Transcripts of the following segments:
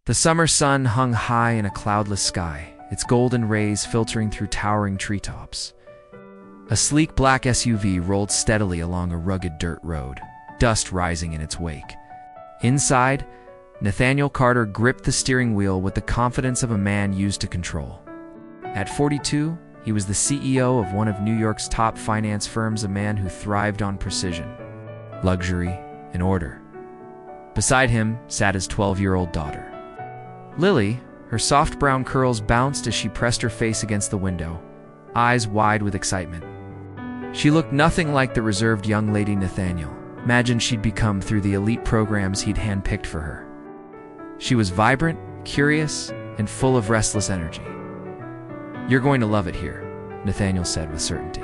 The summer sun hung high in a cloudless sky, its golden rays filtering through towering treetops. A sleek black SUV rolled steadily along a rugged dirt road, dust rising in its wake. Inside, Nathaniel Carter gripped the steering wheel with the confidence of a man used to control. At 42, he was the CEO of one of New York's top finance firms, a man who thrived on precision, luxury, and order. Beside him sat his 12-year-old daughter. Lily, her soft brown curls bounced as she pressed her face against the window, eyes wide with excitement. She looked nothing like the reserved young lady Nathaniel imagined she'd become through the elite programs he'd handpicked for her. She was vibrant, curious, and full of restless energy. "You're going to love it here," Nathaniel said with certainty.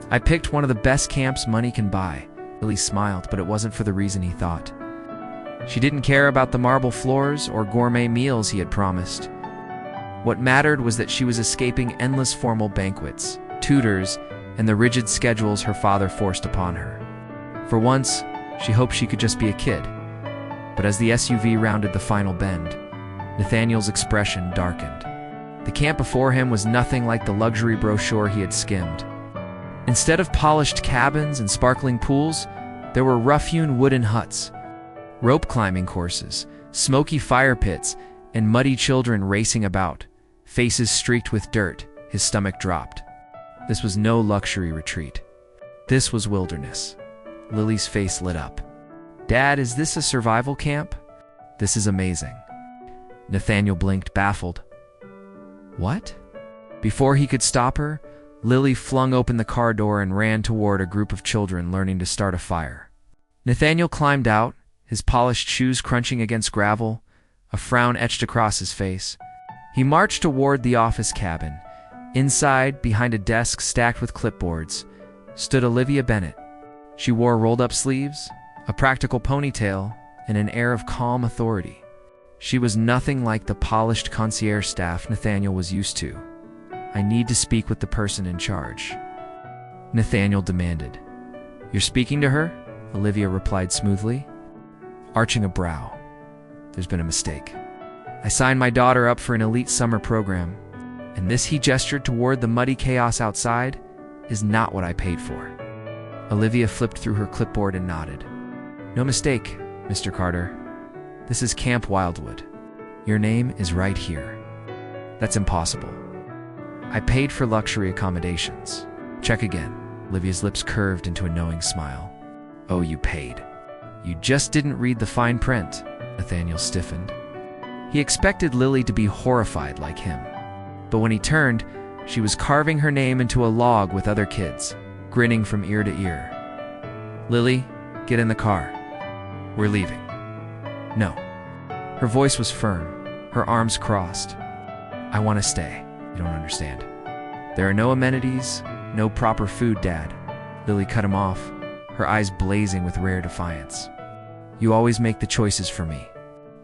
"I picked one of the best camps money can buy." Lily smiled, but it wasn't for the reason he thought. She didn't care about the marble floors or gourmet meals he had promised. What mattered was that she was escaping endless formal banquets, tutors, and the rigid schedules her father forced upon her. For once, she hoped she could just be a kid. But as the SUV rounded the final bend, Nathaniel's expression darkened. The camp before him was nothing like the luxury brochure he had skimmed. Instead of polished cabins and sparkling pools, there were rough-hewn wooden huts, rope climbing courses, smoky fire pits, and muddy children racing about, faces streaked with dirt. His stomach dropped. This was no luxury retreat. This was wilderness. Lily's face lit up. "Dad, is this a survival camp?" "This is amazing." Nathaniel blinked, baffled. "What?" Before he could stop her, Lily flung open the car door and ran toward a group of children learning to start a fire. Nathaniel climbed out, his polished shoes crunching against gravel, a frown etched across his face. He marched toward the office cabin. Inside, behind a desk stacked with clipboards, stood Olivia Bennett. She wore rolled-up sleeves, a practical ponytail, and an air of calm authority. She was nothing like the polished concierge staff Nathaniel was used to. "I need to speak with the person in charge," Nathaniel demanded. "You're speaking to her?" Olivia replied smoothly, arching a brow. "There's been a mistake. I signed my daughter up for an elite summer program, and this," he gestured toward the muddy chaos outside, "is not what I paid for." Olivia flipped through her clipboard and nodded. "No mistake, Mr. Carter. This is Camp Wildwood. Your name is right here." "That's impossible. I paid for luxury accommodations." "Check again." Olivia's lips curved into a knowing smile. "Oh, you paid. You just didn't read the fine print." Nathaniel stiffened. He expected Lily to be horrified like him. But when he turned, she was carving her name into a log with other kids, grinning from ear to ear. "Lily, get in the car. We're leaving." "No." Her voice was firm, her arms crossed. "I want to stay. You don't understand. There are no amenities, no proper food, Dad." Lily cut him off, her eyes blazing with rare defiance. "You always make the choices for me.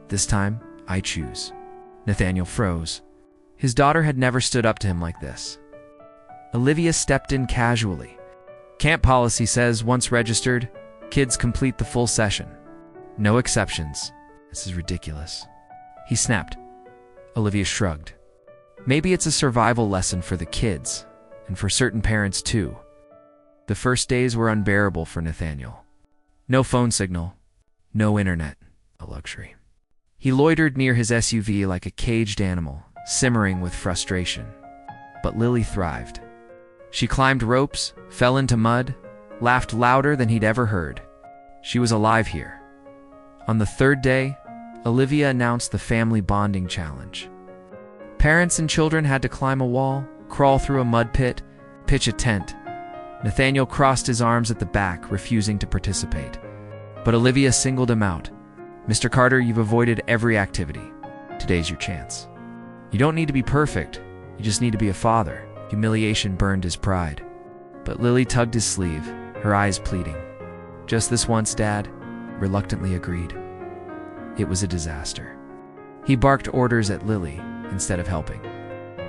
This time, I choose." Nathaniel froze. His daughter had never stood up to him like this. Olivia stepped in casually. "Camp policy says once registered, kids complete the full session. No exceptions. This is ridiculous." He snapped. Olivia shrugged. "Maybe it's a survival lesson for the kids, and for certain parents too." The first days were unbearable for Nathaniel. No phone signal, no internet, a luxury. He loitered near his SUV like a caged animal, simmering with frustration. But Lily thrived. She climbed ropes, fell into mud, laughed louder than he'd ever heard. She was alive here. On the third day, Olivia announced the family bonding challenge. Parents and children had to climb a wall, crawl through a mud pit, pitch a tent. Nathaniel crossed his arms at the back, refusing to participate. But Olivia singled him out. "Mr. Carter, you've avoided every activity. Today's your chance. You don't need to be perfect. You just need to be a father." Humiliation burned his pride. But Lily tugged his sleeve, her eyes pleading. "Just this once, Dad," reluctantly agreed. It was a disaster. He barked orders at Lily instead of helping.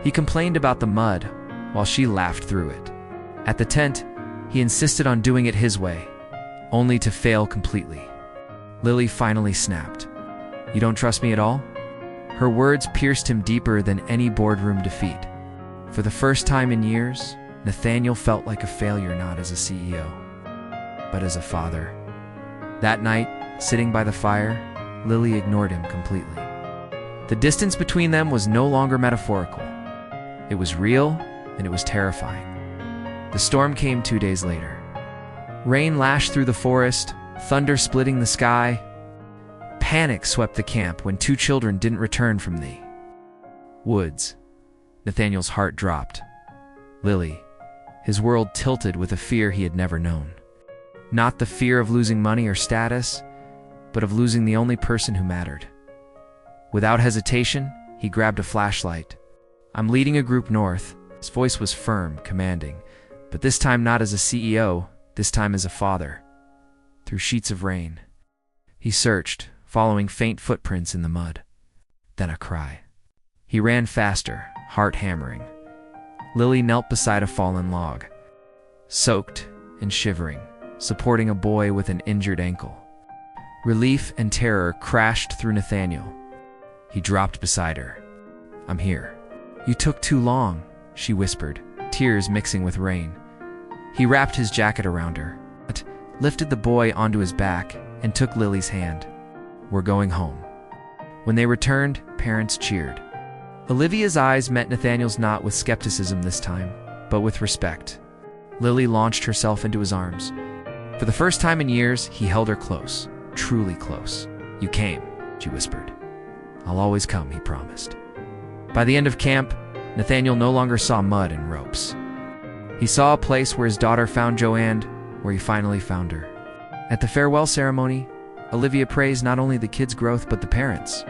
He complained about the mud while she laughed through it. At the tent, he insisted on doing it his way, only to fail completely. Lily finally snapped. "You don't trust me at all? Her words pierced him deeper than any boardroom defeat. For the first time in years, Nathaniel felt like a failure not as a CEO, but as a father. That night, sitting by the fire, Lily ignored him completely. The distance between them was no longer metaphorical. It was real, and it was terrifying. The storm came 2 days later. Rain lashed through the forest, thunder splitting the sky. Panic swept the camp when 2 children didn't return from the woods. Nathaniel's heart dropped. Lily, his world tilted with a fear he had never known. Not the fear of losing money or status, but of losing the only person who mattered. Without hesitation, he grabbed a flashlight. "I'm leading a group north." His voice was firm, commanding, but this time not as a CEO, this time as a father. Through sheets of rain, he searched, following faint footprints in the mud. Then a cry. He ran faster, heart hammering. Lily knelt beside a fallen log, soaked and shivering, supporting a boy with an injured ankle. Relief and terror crashed through Nathaniel. He dropped beside her. "I'm here." "You took too long," she whispered, tears mixing with rain. He wrapped his jacket around her, lifted the boy onto his back, and took Lily's hand. "We're going home." When they returned, parents cheered. Olivia's eyes met Nathaniel's not with skepticism this time, but with respect. Lily launched herself into his arms. For the first time in years, he held her close, truly close. "You came," she whispered. "I'll always come," he promised. By the end of camp, Nathaniel no longer saw mud and ropes. He saw a place where his daughter found Joanne, where he finally found her. At the farewell ceremony, Olivia praised not only the kids' growth but the parents.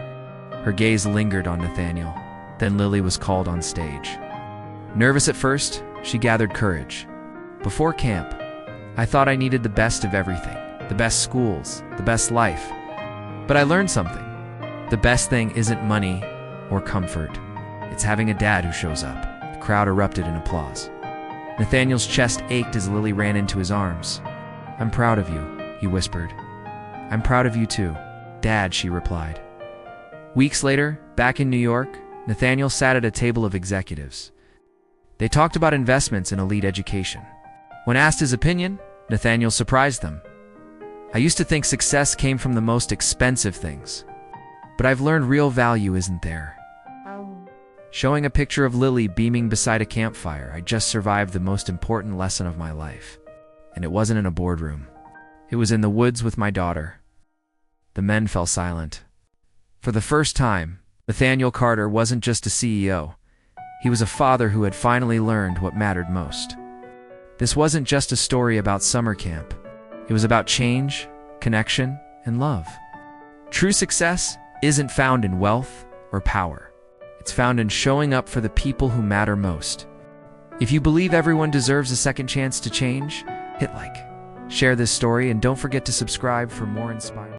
Her gaze lingered on Nathaniel. Then Lily was called on stage. Nervous at first, she gathered courage. "Before camp, I thought I needed the best of everything, the best schools, the best life. But I learned something. The best thing isn't money or comfort. It's having a dad who shows up." The crowd erupted in applause. Nathaniel's chest ached as Lily ran into his arms. "I'm proud of you," he whispered. "I'm proud of you too, Dad," she replied. Weeks later, back in New York, Nathaniel sat at a table of executives. They talked about investments in elite education. When asked his opinion, Nathaniel surprised them. "I used to think success came from the most expensive things, but I've learned real value isn't there." Showing a picture of Lily beaming beside a campfire, "I just survived the most important lesson of my life. And it wasn't in a boardroom. It was in the woods with my daughter." The men fell silent. For the first time, Nathaniel Carter wasn't just a CEO. He was a father who had finally learned what mattered most. This wasn't just a story about summer camp. It was about change, connection, and love. True success isn't found in wealth or power. It's found in showing up for the people who matter most. If you believe everyone deserves a second chance to change, hit like, share this story, and don't forget to subscribe for more inspiring.